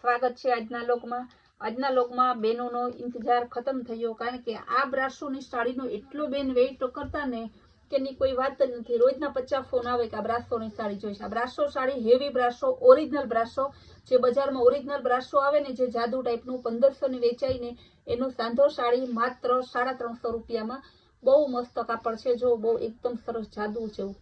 સ્વાગત છે આજના લોકમાં। આજના લોકમાં બેનોનો ઇંતજાર ખતમ થયો, કારણ કે આ બ્રાસોની સાડીનો એટલો બેન વેઇટ કરતા ને કે ની કોઈ વાત જ નથી। રોજના 50 ફોન આવે કે આ બ્રાસોની સાડી જોઈશે। આ brasso sari heavy brasso, original brasso, જે બજારમાં ઓરિજિનલ બ્રાસો આવે ને, જે જાદુ ટાઈપનું 1500 ની વેચાય ને, એનું સાંધો સાડી માત્ર 350 રૂપિયામાં। બહુ મસ્ત કાપડ છે, જો બહુ એકદમ સરસ જાદુ જેવું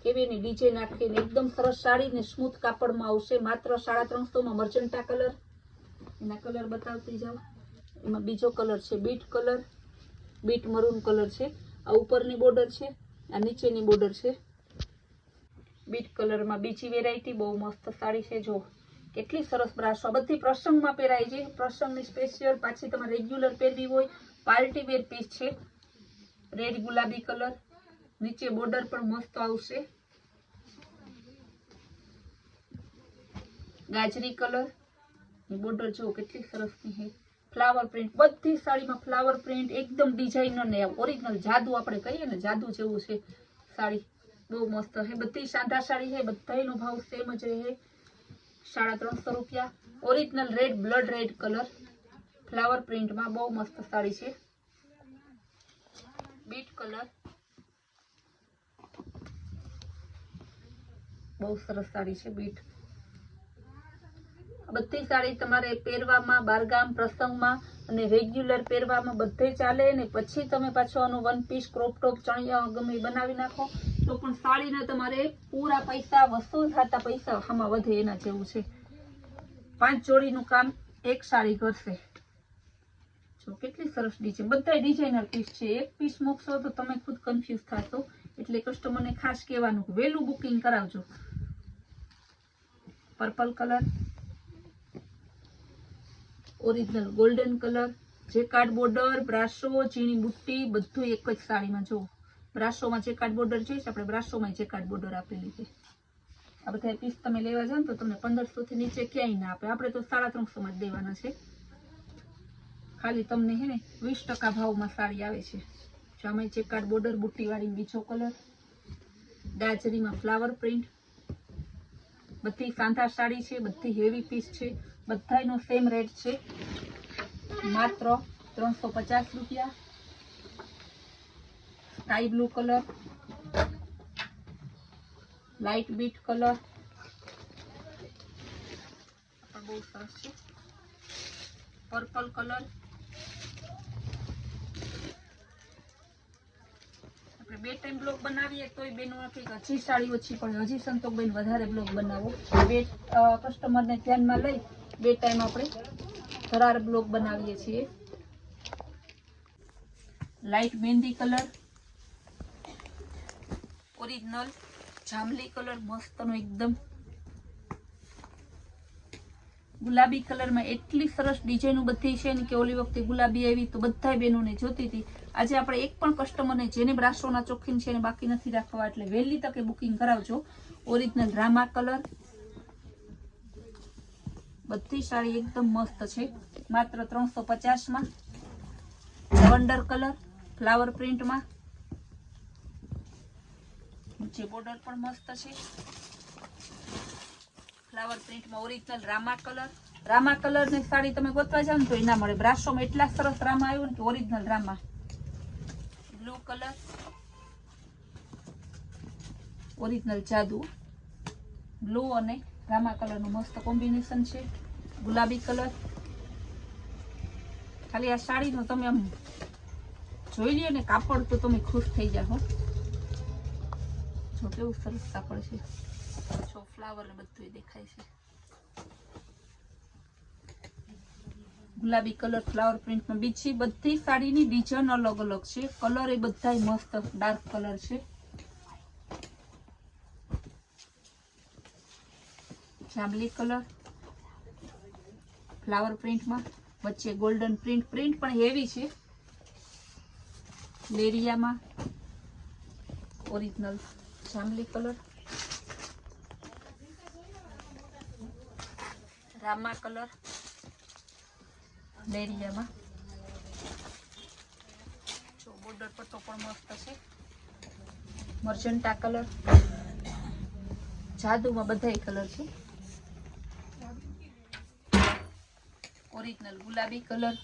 કેવી ની ડિઝાઇન નાખીને એકદમ સરસ સાડી ને સ્મૂથ કાપડમાં આવશે માત્ર 350 માં। મર્જન્ટા કલર, એના કલર બતાવતી જાવ। એમાં બીજો કલર છે bit colour, bit maroon colour છે। આ ઉપરની બોર્ડર છે, આ નીચેની બોર્ડર છે। બીટ કલરમાં બીજી વેરાયટી બહુ મસ્ત સાડી છે, જો કેટલી સરસ બ્રાસો। આ બધી પ્રસંગમાં પહેરાય છે, પ્રસંગની સ્પેશિયલ, પાછી તમારે રેગ્યુલર પહેરવી હોય, પાર્ટી વેર પીસ છે। રેડ ગુલાબી કલર, નીચે બોર્ડર પણ મસ્ત આવશે। ગાજરી કલર, બોર્ડર જો કેટલી સરસની છે। ફ્લાવર પ્રિન્ટ, બધી સાડીમાં ફ્લાવર પ્રિન્ટ, એકદમ ડિઝાઇનર ને ઓરિજિનલ જાદુ આપણે કહીએ ને, જાદુ જેવું છે સાડી। બહુ મસ્ત છે, બધી સાદા સાડી છે, બધાનો ભાવ સેમ જ રહે, 350 રૂપિયા। Original red, blood red colour, flower પ્રિન્ટમાં બહુ મસ્ત સાડી છે। બીટ કલર, બહુ સરસ સાડી છે બીટ। બધી સાડી તમારે પહેરવામાં, બારગામ પ્રસંગમાં અને રેગ્યુલર પહેરવામાં બધે ચાલે ને। પછી તમે પાછો આનું વન પીસ, ક્રોપ ટોપ, ચણિયા ગમે બનાવી નાખો તો પણ સાડીને તમારે પૂરા પૈસા વસૂલ થતા પૈસા આમાં વધે એના જેવું છે। 5 જોડીનું કામ એક સાડી કરશે, જો કેટલી સરસ ડિઝાઇન, બધા ડિઝાઇનર પીસ છે। એક પીસ મૂકશો તો તમે ખુદ કન્ફ્યુઝ થશો, એટલે કસ્ટમરને ખાસ કહેવાનું કે વહેલું બુકિંગ કરાવજો। Purple colour, original golden colour, jacquard border, બ્રાસો, ચીણી બુટ્ટી, બધું એક જ સાડીમાં। જો બ્રાસોમાં જેકાર્ડ બોર્ડર છે, આપણે બ્રાસોમાં જેકાર્ડ બોર્ડર આપેલી છે। આ બધા પીસ તમે લેવા જાવ તો તમને 1500 થી નીચે ક્યાંય ના આપે, આપણે તો 350 માં જ દેવાના છે। ખાલી તમને હે ને 20% ભાવમાં સાડી આવે છે। જો આમાં જેકાર્ડ બોર્ડર બુટ્ટી વાળી બીજો કલર, ગાજરીમાં ફ્લાવર પ્રિન્ટ, બધી સાંધા સાડી છે, બધી હેવી પીસ છે, બધાનો સેમ રેટ છે, માત્ર 350 રૂપિયા। Sky blue colour, light bit colour, બહુ સરસ છે। પર્પલ કલર, આપણે 2 ટાઈમ બ્લોગ બનાવીએ તોય બેનો નથી કે હજી સાડી ઓછી પડે, હજી સંતોષબેન વધારે બ્લોગ બનાવો। 2 કસ્ટમરને ધ્યાનમાં લઈ 2 ટાઈમ આપણે ધરાર બ્લોગ બનાવીએ છીએ। લાઇટ મહેંદી કલર, ઓરિજિનલ જાંબલી કલર, મસ્તનો એકદમ ગુલાબી કલરમાં એટલી સરસ ડિઝાઇનો બધી છે ને કે ઓલી વખતે ગુલાબી આવી તો બધા બહેનોને જોતી હતી। આજે આપણે એક પણ કસ્ટમરને જેને બ્રાસોના ચોખીન છે એને બાકી નથી રાખવા, એટલે વહેલી તકે બુકિંગ કરાવજો। ઓરિજિનલ રામા કલર, બધી સાડી એકદમ મસ્ત છે, માત્ર 350 માં। લવંડર કલર, ફ્લાવર પ્રિન્ટમાં, નીચે બોર્ડર પણ મસ્ત છે, ફ્લાવર પ્રિન્ટમાં ઓરિજિનલ રામા કલર। રામા કલર ની સાડી તમે ગોતવા જાવ ને તો ના મળે, બ્રાસોમાં એટલા સરસ રામા આવ્યું ને કે original Rama. Blue colour, original જાદુ, બ્લુ અને રામા કલરનું મસ્ત કોમ્બિનેશન છે। ગુલાબી કલર, ખાલી આ સાડીનો તમે આમ જોઈ લ્યો ને કાપડ તો તમે ખુશ થઈ જાઓ। જો કેવું સરસ કાપડ છે, જો ફ્લાવર ને બધું દેખાય છે। ગુલાબી કલર, ફ્લાવર પ્રિન્ટમાં બીજી બધી સાડીની ડિઝાઇન અલગ અલગ છે, કલર એ બધા મસ્ત ડાર્ક કલર છે। જાંબલી કલર, ફ્લાવર પ્રિન્ટમાં, વચ્ચે ગોલ્ડન પ્રિન્ટ, પ્રિન્ટ પણ હેવી છે। લેરિયામાં ઓરિજિનલ જાંબલી કલર, રામા કલર, લેરિયામાં, જો બોર્ડર પટ્ટો પણ મસ્ત છે। મર્જન્ટા કલર, જાદુમાં બધાય કલર છે। ઓરિજિનલ ગુલાબી કલર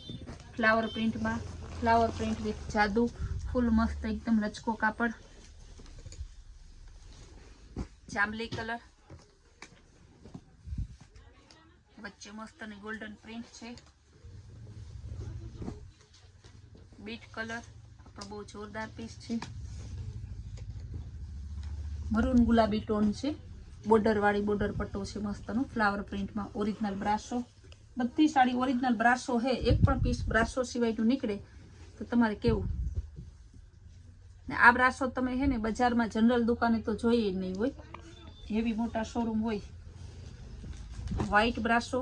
ફ્લાવર પ્રિન્ટમાં, ફ્લાવર પ્રિન્ટ વિથ જાદુ, ફૂલ મસ્ત એકદમ લચકો કાપડ. જાંબલી કલર, વચ્ચે મસ્ત અને ગોલ્ડન પ્રિન્ટ છે. બીટ કલર, આપણો બહુ જોરદાર પીસ છે. મરૂન ગુલાબી ટોન છે, બોર્ડર વાળી બોર્ડર પટ્ટો છે મસ્તનો ફ્લાવર પ્રિન્ટમાં. ઓરિજિનલ બ્રાસો, બધી સાડી ઓરિજિનલ બ્રાસો હે. એક પણ પીસ બ્રાસો સિવાયનું નીકળે તો તમારે કેવું. ને આ બ્રાસો તમે હે ને બજારમાં જનરલ દુકાને તો જોઈએ જ નહીં હોય, હેવી મોટા શોરૂમ હોય. વ્હાઈટ બ્રાસો,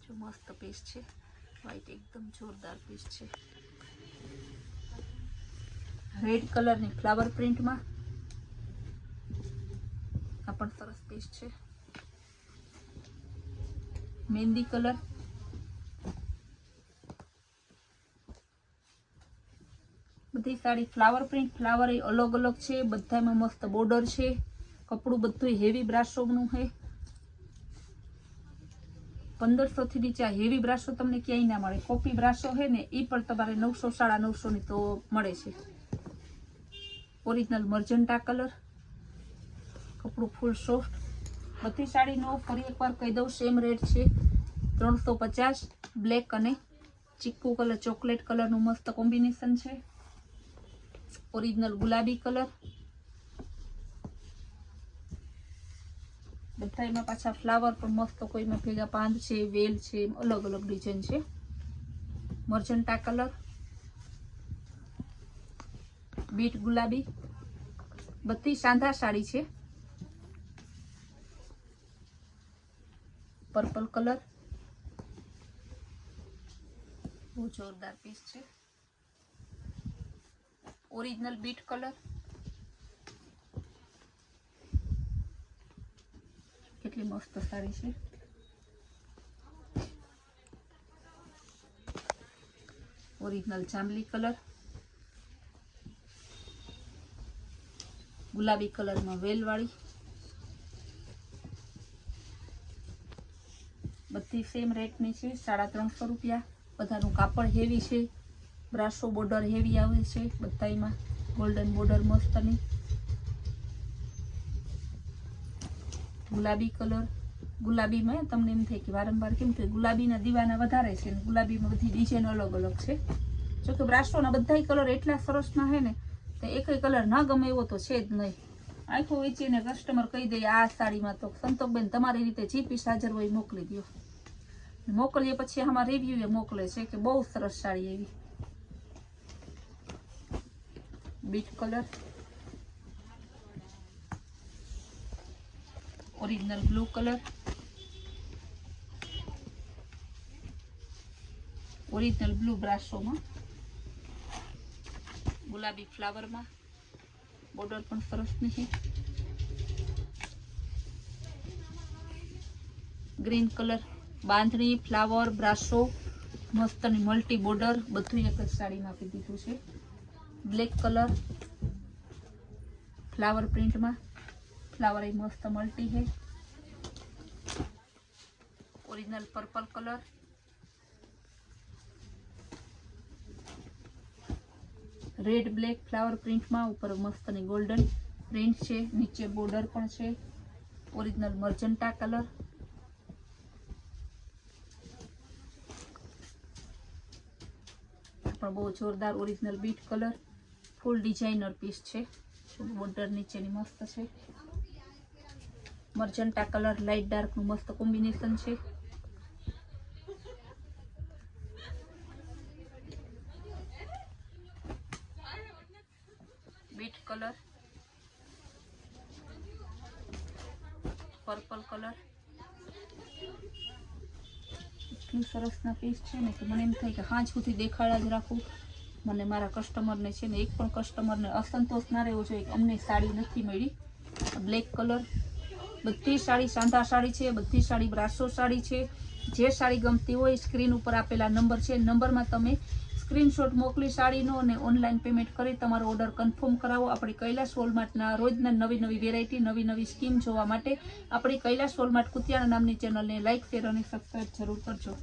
જો મસ્ત પીસ છે. વ્હાઈટ એકદમ જોરદાર પીસ છે. રેડ કલરની ફ્લાવર પ્રિન્ટમાં, આ પણ સરસ પીસ છે. મહેંદી કલર, બધી સાડી ફ્લાવર પ્રિન્ટ, ફ્લાવર એ અલગ અલગ છે, બધામાં મસ્ત બોર્ડર છે. કપડું બધું હેવી બ્રાસોનું છે. 1500 થી નીચે હેવી બ્રાસો તમને ક્યાંય ના મળે. કોપી બ્રાસો છે ને એ પણ તમારે 900 950 ની તો મળે છે. ઓરિજિનલ મર્જન્ટા કલર, કપડું ફૂલ સોફ્ટ. બધી સાડીનો ફરી એકવાર કહી દઉં, સેમ રેટ છે 350. બ્લેક અને ચીકુ કલર, ચોકલેટ કલરનું મસ્ત કોમ્બિનેશન છે. ઓરિજિનલ ગુલાબી કલર, બધામાં પાછા ફ્લાવર પણ મસ્ત, કોઈમાં ભેગા પાંદ છે, વેલ છે, અલગ અલગ ડિઝાઇન છે. મર્જન્ટા કલર, બીટ ગુલાબી, બધી સાંધા સાડી છે. પર્પલ કલર, બહુ જોરદાર પીસ છે. ઓરિજિનલ બીટ કલર, કેટલી મસ્ત સાડી છે. ઓરિજિનલ જાંબલી કલર, ગુલાબી કલરમાં વેલ વાળી, બધી સેમ રેટની છે 350 રૂપિયા. બધાનું કાપડ હેવી છે. બ્રાસો બોર્ડર હેવી આવે છે બધામાં, ગોલ્ડન બોર્ડર મસ્તની. ગુલાબી કલર, ગુલાબીમાં તમને એમ થાય કે વારંવાર કેમ કે ગુલાબીના દીવાના વધારે છે ને ગુલાબીમાં બધી ડિઝાઇન અલગ અલગ છે. જોકે બ્રાસોના બધા કલર એટલા સરસના છે ને તો એકય કલર ના ગમે એવો તો છે જ નહીં. આખું વેચીને કસ્ટમર કહી દે આ સાડીમાં તો સંતોકબેન તમારી રીતે જે પીસ હાજર હોય મોકલી દો. મોકલીએ પછી આમાં રિવ્યુ એ મોકલે છે કે બહુ સરસ સાડી એવી. Beet colour, original blue colour, original blue બ્રાસોમાં, ગુલાબી ફ્લાવરમાં, બોર્ડર પણ સરસની છે. ગ્રીન કલર, બાંધણી, ફ્લાવર, બ્રાસો, મસ્તની મલ્ટી બોર્ડર, બધું એક જ સાડીમાં આપી દીધું છે. બ્લેક કલર, ફ્લાવર પ્રિન્ટમાં, ફ્લાવર એ મસ્ત મલ્ટી છે. Original purple colour, red black flower પ્રિન્ટમાં, ઉપર મસ્તની ગોલ્ડન પ્રિન્ટ છે, નીચે બોર્ડર પણ છે. ઓરિજિનલ મર્જન્ટા કલર, પણ બહુ જોરદાર ઓરિજિનલ બીટ કલર, ફૂલ ડિઝાઇનર પીસ છે. બોર્ડર નીચેની મસ્ત છે. મર્જન્ટા કલર લાઇટ ડાર્ક નું મસ્ત કોમ્બિનેશન છે. બીટ કલર, પર્પલ કલર, એટલું સરસના પીસ છે ને કે મને એમ થાય કે હાંજ સુધી દેખાડા જ રાખું. મને મારા કસ્ટમરને છે ને એક પણ કસ્ટમરને અસંતોષ ના રહેવો જોઈએ કે અમને સાડી નથી મળી. બ્લેક કલર, બધી સાડી સાંધા સાડી છે, બધી સાડી બ્રાસો સાડી છે. જે સાડી ગમતી હોય સ્ક્રીન ઉપર આપેલા નંબર છે, નંબરમાં તમે સ્ક્રીનશોટ મોકલી સાડીનો અને ઓનલાઈન પેમેન્ટ કરી તમારો ઓર્ડર કન્ફર્મ કરાવો. આપણી કૈલાસ વોલમાર્ટના રોજના નવી નવી વેરાયટી, નવી નવી સ્કીમ જોવા માટે આપણી કૈલાસ વોલમાર્ટ કુતિયાણા નામની ચેનલને લાઇક, શેર અને સબસ્ક્રાઇબ જરૂર કરજો.